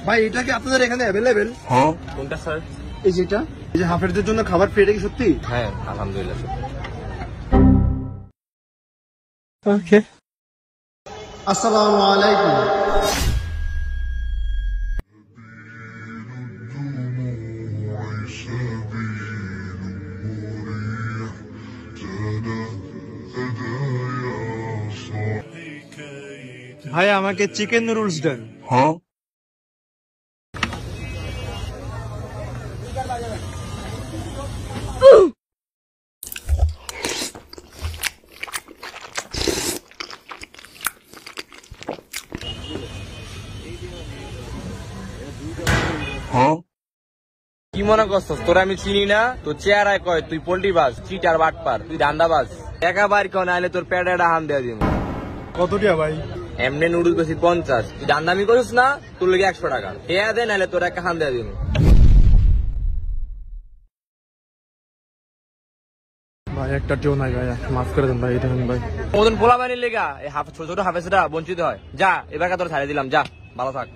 ভাই এটা কি আপনাদের এখানে অ্যাভেলেবেল? হ্যাঁ। কোনটা স্যার? এই যেটা, এই যে হাফেরদের জন্য খাবার ফ্রি, এটা কি সত্যি? হ্যাঁ আলহামদুলিল্লাহ। ওকে, আসসালামু আলাইকুম। ভাই আমাকে চিকেন নুডলস দেন। হ্যাঁ। কি মনে করছস তোরা আমি চিনি না? তোর চেহারায় কয় তুই পোল্ট্রি বাস, চিটার বাটপার, তুই ধান্দা বাস। টাকা বাইর কেউ নাইলে তোর পেটে হাম দেওয়া দিব। কতটিয়া ভাই? এমনি নুডলস বেশি 50, তুই ধান্দামি করিস না, তোর লেগে 100 টাকা টেয়া দে, নাইলে তোর একটা হাম দেওয়া দিব। ভাই একটা টিও নাই ভাই, মাফ করে দেন ভাই, দেখেন ভাই। মতন পোলা বানির লেগা এই ছোট ছোট হাফেজরা বঞ্চিত হয়। যা এবার তোর ছাড়িয়ে দিলাম, যা ভালো থাক।